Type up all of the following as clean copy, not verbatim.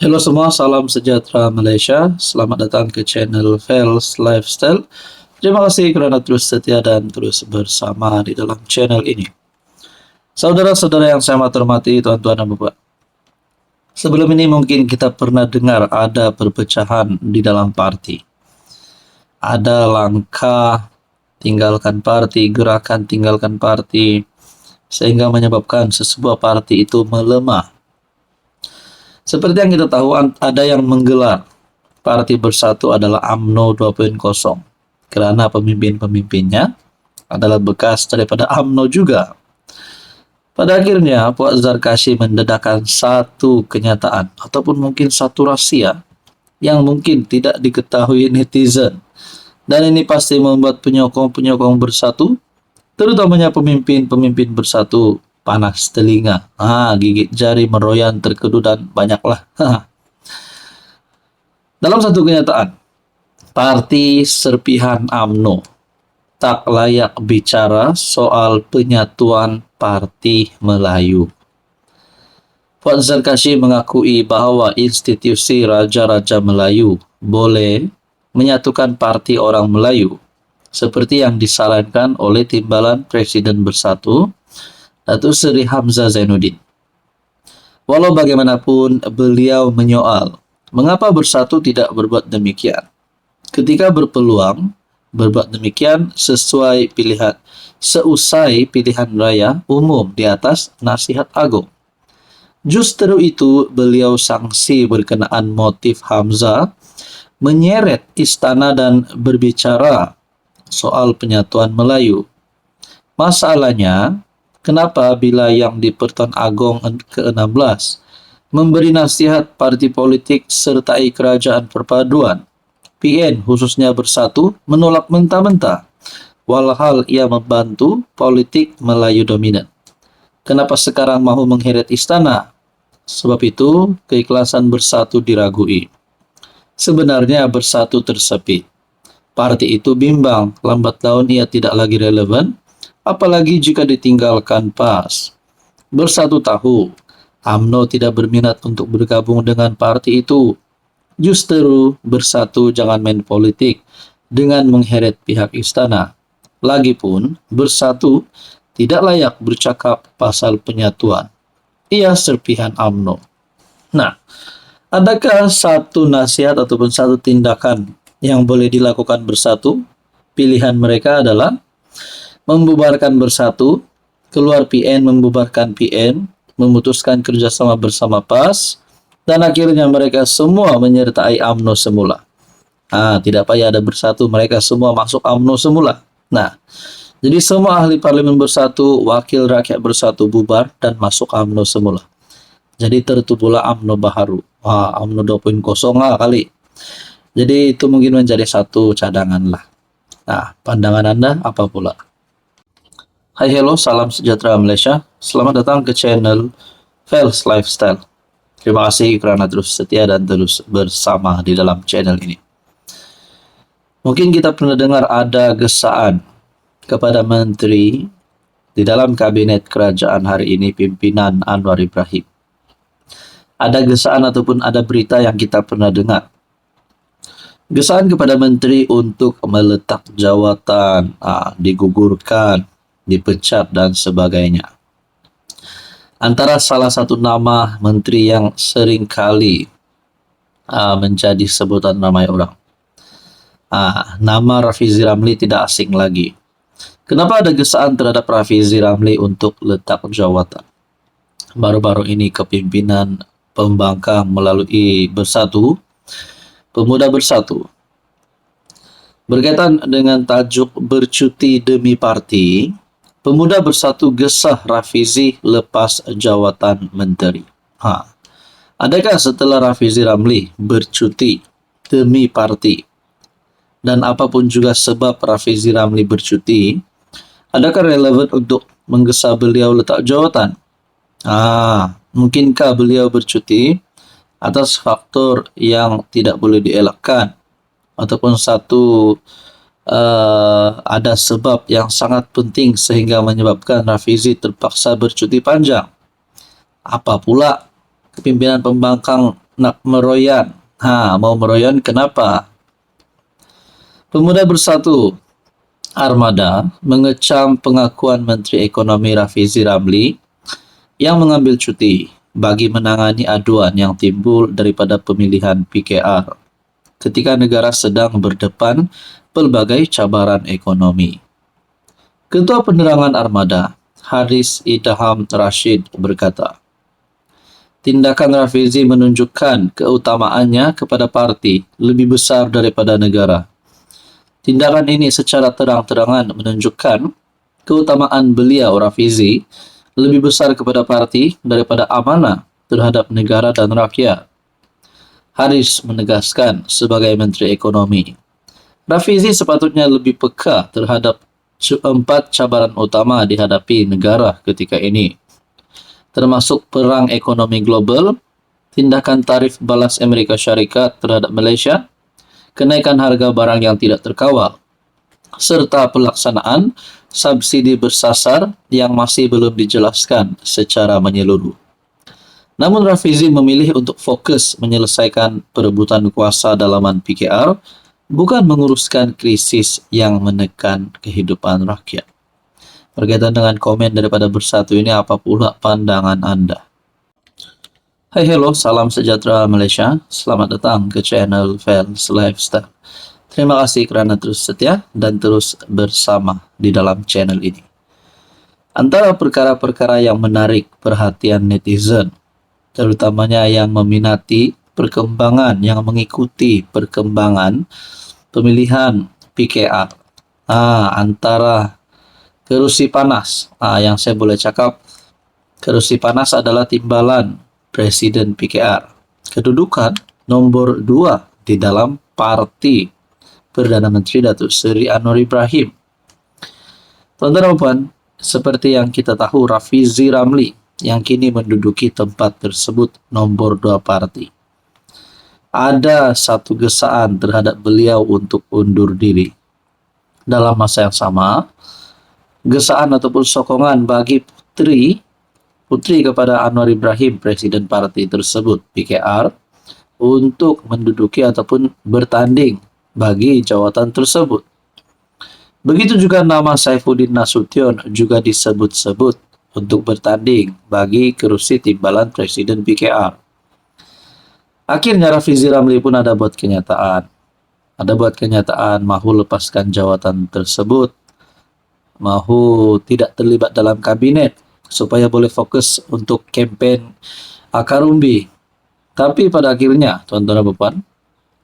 Halo semua, salam sejahtera Malaysia. Selamat datang ke channel Fels Lifestyle. Terima kasih kerana terus setia dan terus bersama di dalam channel ini. Saudara-saudara yang saya hormati, tuan-tuan dan puan. Sebelum ini mungkin kita pernah dengar ada perpecahan di dalam parti. Ada langkah tinggalkan parti, gerakan tinggalkan parti, sehingga menyebabkan sebuah parti itu melemah. Seperti yang kita tahu, ada yang menggelar Parti Bersatu adalah UMNO 2.0 kerana pemimpin-pemimpinnya adalah bekas daripada UMNO juga. Pada akhirnya, Puak Zarkashi mendedahkan satu kenyataan ataupun mungkin satu rahsia yang mungkin tidak diketahui netizen. Dan ini pasti membuat penyokong-penyokong Bersatu, terutamanya pemimpin-pemimpin Bersatu, panas telinga, gigit jari, meroyan, terkedu, dan banyaklah. Dalam satu kenyataan, Parti Serpihan UMNO tak layak bicara soal penyatuan Parti Melayu. Puan Zarkashi mengakui bahawa institusi Raja-Raja Melayu boleh menyatukan Parti Orang Melayu seperti yang disarankan oleh Timbalan Presiden Bersatu, Datuk Seri Hamzah Zainuddin. Walau bagaimanapun, beliau menyoal mengapa Bersatu tidak berbuat demikian. Ketika berpeluang berbuat demikian seusai pilihan raya umum di atas Nasihat Agung. Justru itu beliau sangsi berkenaan motif Hamzah menyeret istana dan berbicara soal penyatuan Melayu. Masalahnya, kenapa bila yang di Pertuan Agong ke-16 memberi nasihat parti politik sertai kerajaan perpaduan, PN khususnya Bersatu menolak mentah-mentah, walhal ia membantu politik Melayu dominan. Kenapa sekarang mahu mengheret istana? Sebab itu, keikhlasan Bersatu diragui. Sebenarnya Bersatu tersepit. Parti itu bimbang, lambat laun ia tidak lagi relevan, apalagi jika ditinggalkan PAS. Bersatu tahu, UMNO tidak berminat untuk bergabung dengan parti itu. Justru Bersatu jangan main politik dengan mengheret pihak istana. Lagipun, Bersatu tidak layak bercakap pasal penyatuan. Ia serpihan UMNO. Nah, adakah satu nasihat ataupun satu tindakan yang boleh dilakukan Bersatu? Pilihan mereka adalah membubarkan Bersatu, keluar PN, membubarkan PN, memutuskan kerjasama bersama PAS, dan akhirnya mereka semua menyertai UMNO semula. Tidak payah ada Bersatu, mereka semua masuk UMNO semula. Nah, jadi semua ahli parlimen Bersatu, wakil rakyat Bersatu bubar dan masuk UMNO semula. Jadi tertubuhlah UMNO baharu. UMNO 2.0 kali. Jadi itu mungkin menjadi satu cadangan lah. Nah, pandangan Anda apa pula? Hai, hello, salam sejahtera Malaysia. Selamat datang ke channel Fels Lifestyle. Terima kasih kerana terus setia dan terus bersama di dalam channel ini. Mungkin kita pernah dengar ada gesaan kepada menteri di dalam kabinet kerajaan hari ini, pimpinan Anwar Ibrahim. Ada gesaan ataupun ada berita yang kita pernah dengar. Gesaan kepada menteri untuk meletak jawatan, digugurkan, dipecat dan sebagainya. Antara salah satu nama menteri yang sering kali menjadi sebutan ramai orang. Nama Rafizi Ramli tidak asing lagi. Kenapa ada gesaan terhadap Rafizi Ramli untuk letak jawatan? Baru-baru ini kepimpinan pembangkang melalui Bersatu, Pemuda Bersatu, berkaitan dengan tajuk bercuti demi parti, Pemuda Bersatu gesah Rafizi lepas jawatan menteri. Adakah setelah Rafizi Ramli bercuti demi parti, dan apapun juga sebab Rafizi Ramli bercuti, adakah relevan untuk menggesa beliau letak jawatan? Mungkinkah beliau bercuti atas faktor yang tidak boleh dielakkan, ataupun ada sebab yang sangat penting sehingga menyebabkan Rafizi terpaksa bercuti panjang? Apa pula kepimpinan pembangkang nak meroyan. Mau meroyan kenapa? Pemuda Bersatu Armada mengecam pengakuan Menteri Ekonomi Rafizi Ramli yang mengambil cuti bagi menangani aduan yang timbul daripada pemilihan PKR ketika negara sedang berdepan pelbagai cabaran ekonomi. Ketua Penerangan Armada, Haris Idham Rashid berkata, tindakan Rafizi menunjukkan keutamaannya kepada parti lebih besar daripada negara. Tindakan ini secara terang-terangan menunjukkan keutamaan beliau Rafizi lebih besar kepada parti daripada amanah terhadap negara dan rakyat. Haris menegaskan sebagai Menteri Ekonomi, Rafizi sepatutnya lebih peka terhadap 4 cabaran utama dihadapi negara ketika ini, termasuk perang ekonomi global, tindakan tarif balas Amerika Syarikat terhadap Malaysia, kenaikan harga barang yang tidak terkawal, serta pelaksanaan subsidi bersasar yang masih belum dijelaskan secara menyeluruh. Namun Rafizi memilih untuk fokus menyelesaikan perebutan kuasa dalaman PKR, bukan menguruskan krisis yang menekan kehidupan rakyat. Berkaitan dengan komen daripada Bersatu ini, apa pula pandangan Anda? Hai, hello, salam sejahtera Malaysia. Selamat datang ke channel Fels Lifestyle. Terima kasih kerana terus setia dan terus bersama di dalam channel ini. Antara perkara-perkara yang menarik perhatian netizen, terutamanya yang meminati perkembangan, yang mengikuti perkembangan pemilihan PKR. Antara kerusi panas, yang saya boleh cakap, kerusi panas adalah timbalan Presiden PKR. Kedudukan nombor 2 di dalam parti Perdana Menteri Datuk Seri Anwar Ibrahim. Tuan-tuan dan puan, seperti yang kita tahu, Rafizi Ramli yang kini menduduki tempat tersebut nombor 2 parti. Ada satu gesaan terhadap beliau untuk undur diri. Dalam masa yang sama, gesaan ataupun sokongan bagi putri kepada Anwar Ibrahim, Presiden parti tersebut, PKR, untuk menduduki ataupun bertanding bagi jawatan tersebut. Begitu juga nama Saifuddin Nasution juga disebut-sebut untuk bertanding bagi kerusi timbalan Presiden PKR. Akhirnya Rafizi Ramli pun ada buat kenyataan. Mahu lepaskan jawatan tersebut, mahu tidak terlibat dalam kabinet supaya boleh fokus untuk kempen akar umbi. Tapi pada akhirnya, tuan-tuan dan puan,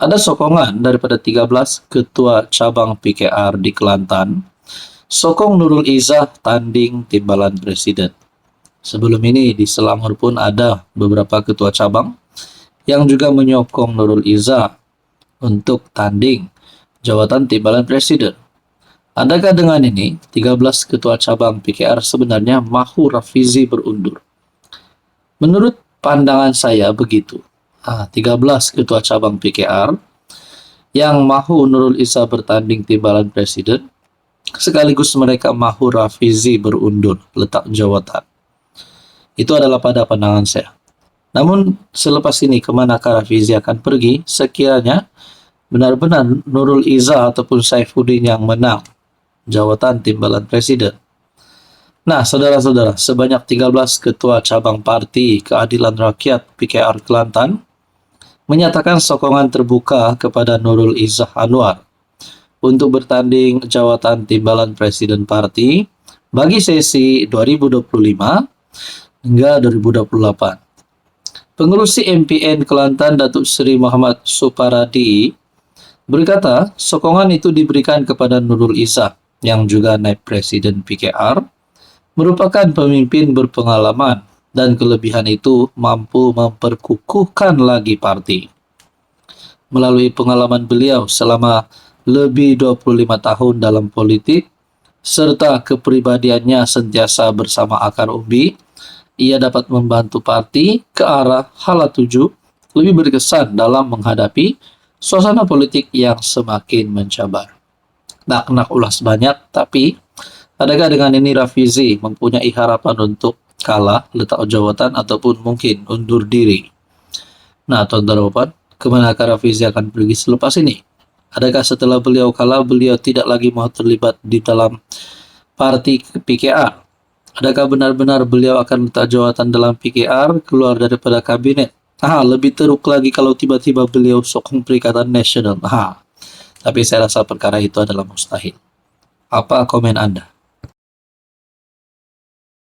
ada sokongan daripada 13 ketua cabang PKR di Kelantan sokong Nurul Izzah tanding timbalan presiden. Sebelum ini di Selangor pun ada beberapa ketua cabang yang juga menyokong Nurul Izzah untuk tanding jawatan timbalan presiden. Adakah dengan ini 13 ketua cabang PKR sebenarnya mahu Rafizi berundur? Menurut pandangan saya begitu. 13 ketua cabang PKR yang mahu Nurul Izzah bertanding timbalan presiden, sekaligus mereka mahu Rafizi berundur letak jawatan. Itu adalah pada pandangan saya. Namun selepas ini kemanakah Rafizi akan pergi sekiranya benar-benar Nurul Izzah ataupun Saifuddin yang menang jawatan timbalan presiden? Nah, saudara-saudara, sebanyak 13 ketua cabang Parti Keadilan Rakyat PKR Kelantan menyatakan sokongan terbuka kepada Nurul Izzah Anwar untuk bertanding jawatan timbalan presiden parti bagi sesi 2025 hingga 2028. Pengerusi MPN Kelantan Datuk Seri Muhammad Suparadi berkata sokongan itu diberikan kepada Nurul Izzah yang juga naib presiden PKR, merupakan pemimpin berpengalaman dan kelebihan itu mampu memperkukuhkan lagi parti. Melalui pengalaman beliau selama lebih 25 tahun dalam politik, serta kepribadiannya sentiasa bersama akar umbi, ia dapat membantu parti ke arah hala tuju lebih berkesan dalam menghadapi suasana politik yang semakin mencabar. Nak ulas banyak, tapi adakah dengan ini Rafizi mempunyai harapan untuk kalah letak jawatan ataupun mungkin undur diri? Nah, Tuan Darapan, kemana Rafizi akan pergi selepas ini? Adakah setelah beliau kalah, beliau tidak lagi mau terlibat di dalam parti PKR? Adakah benar-benar beliau akan letak jawatan dalam PKR, keluar daripada kabinet? Lebih teruk lagi kalau tiba-tiba beliau sokong Perikatan Nasional. Tapi saya rasa perkara itu adalah mustahil. Apa komen Anda?